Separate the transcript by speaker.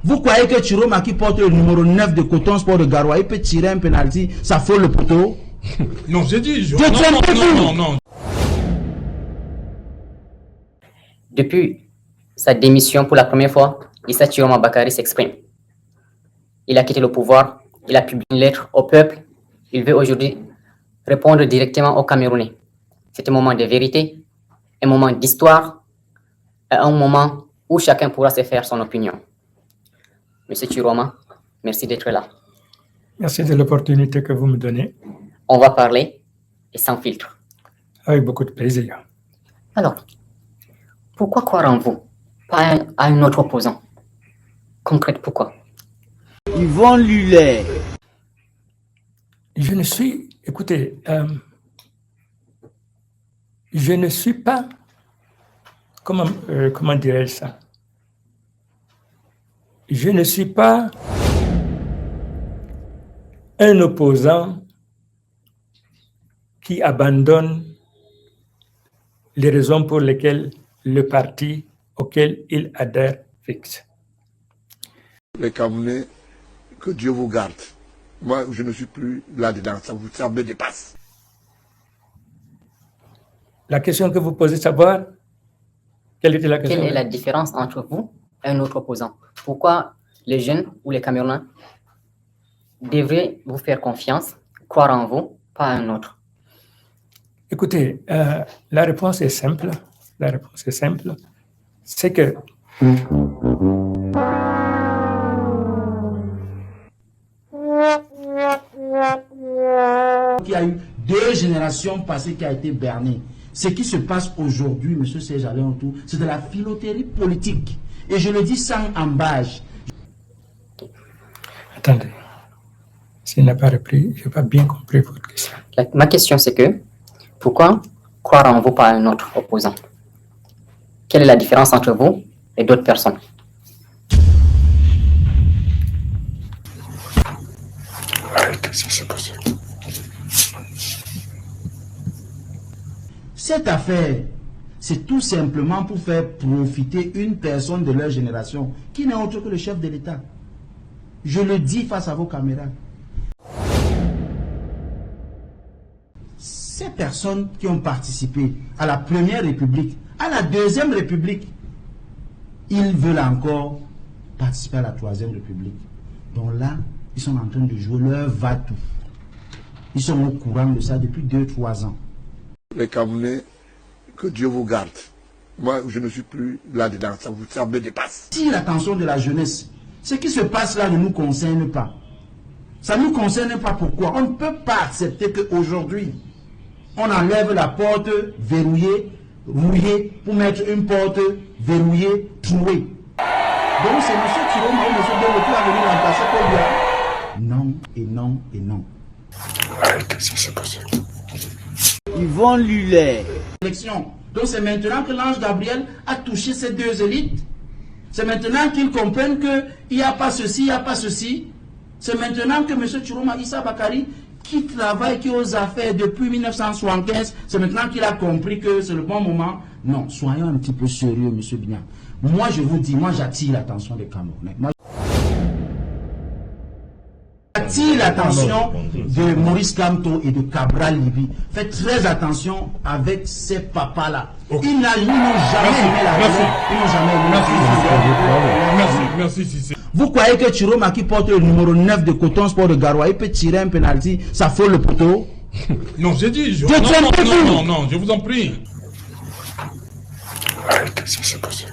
Speaker 1: Vous croyez que Chiroma qui porte le numéro 9 de Coton Sport de Garoua, il peut tirer un penalty, ça fout le poteau?
Speaker 2: Non, j'ai dit...
Speaker 1: Non.
Speaker 3: Depuis sa démission pour la première fois, Issa Chiroma Bakary s'exprime. Il a quitté le pouvoir, il a publié une lettre au peuple. Il veut aujourd'hui répondre directement aux Camerounais. C'est un moment de vérité, un moment d'histoire, un moment où chacun pourra se faire son opinion. Monsieur Chiroma, merci d'être là.
Speaker 4: Merci de l'opportunité que vous me donnez.
Speaker 3: On va parler et sans filtre.
Speaker 4: Avec beaucoup de plaisir.
Speaker 3: Alors, pourquoi croire en vous, pas à un autre opposant? Concrète, pourquoi?
Speaker 1: Yvon Lullet.
Speaker 4: Je ne suis, écoutez, je ne suis pas, comment dirais-je ça? Je ne suis pas un opposant qui abandonne les raisons pour lesquelles le parti auquel il adhère fixe.
Speaker 5: Les Camerounais, que Dieu vous garde. Moi, je ne suis plus là-dedans, ça me dépasse.
Speaker 4: La question que vous posez, savoir, quelle était la question?
Speaker 3: Quelle est la différence entre vous et un autre opposant? Pourquoi les jeunes ou les Camerounais devraient vous faire confiance, croire en vous, pas un autre?
Speaker 4: Écoutez, la réponse est simple. La réponse est simple. C'est que
Speaker 1: il y a eu 2 générations passées qui a été bernées. Ce qui se passe aujourd'hui, M. Serge Aléontou, c'est de la filoterie politique. Et je le dis sans embâche.
Speaker 4: Attendez. S'il n'a pas repris, je n'ai pas bien compris votre question.
Speaker 3: Ma question, c'est que, pourquoi croire en vous, pas un autre opposant? Quelle est la différence entre vous et d'autres personnes?
Speaker 1: Cette affaire, c'est tout simplement pour faire profiter une personne de leur génération qui n'est autre que le chef de l'État. Je le dis face à vos caméras. Ces personnes qui ont participé à la Première République, à la Deuxième République, ils veulent encore participer à la Troisième République. Donc là, ils sont en train de jouer leur va-tout. Ils sont au courant de ça depuis 2-3 ans.
Speaker 5: Les Camerounais, que Dieu vous garde. Moi, je ne suis plus là-dedans, ça me dépasse.
Speaker 1: Si l'attention de la jeunesse, ce qui se passe là ne nous concerne pas. Ça ne nous concerne pas. Pourquoi? On ne peut pas accepter qu'aujourd'hui, on enlève la porte verrouillée, rouillée, pour mettre une porte verrouillée, trouée. Donc c'est M. Chiroma ou M. Bello qui va venir remplacer Paul Biya. Non, et non, et non. Yvon Lullet. Donc c'est maintenant que l'ange Gabriel a touché ces 2 élites. C'est maintenant qu'ils comprennent qu'il n'y a pas ceci, il n'y a pas ceci. C'est maintenant que M. Chiroma Issa Bakary, qui travaille, qui est aux affaires depuis 1975, c'est maintenant qu'il a compris que c'est le bon moment. Non, soyons un petit peu sérieux, M. Bignan. Moi, je vous dis, moi, j'attire l'attention des Camerounais. J'attire l'attention de Maurice Kamto et de Cabral Libye. Faites très attention avec ces papas-là. Okay. Ils n'ont jamais aimé la raison. Ils n'ont jamais aimé la raison.
Speaker 2: Merci, Cissé.
Speaker 1: Vous croyez que Chiroma qui porte le numéro 9 de Coton Sport de Garoua, il peut tirer un penalty, ça fout le poteau?
Speaker 2: Non, j'ai dit... Non, je vous en prie.
Speaker 5: Qu'est-ce que c'est possible?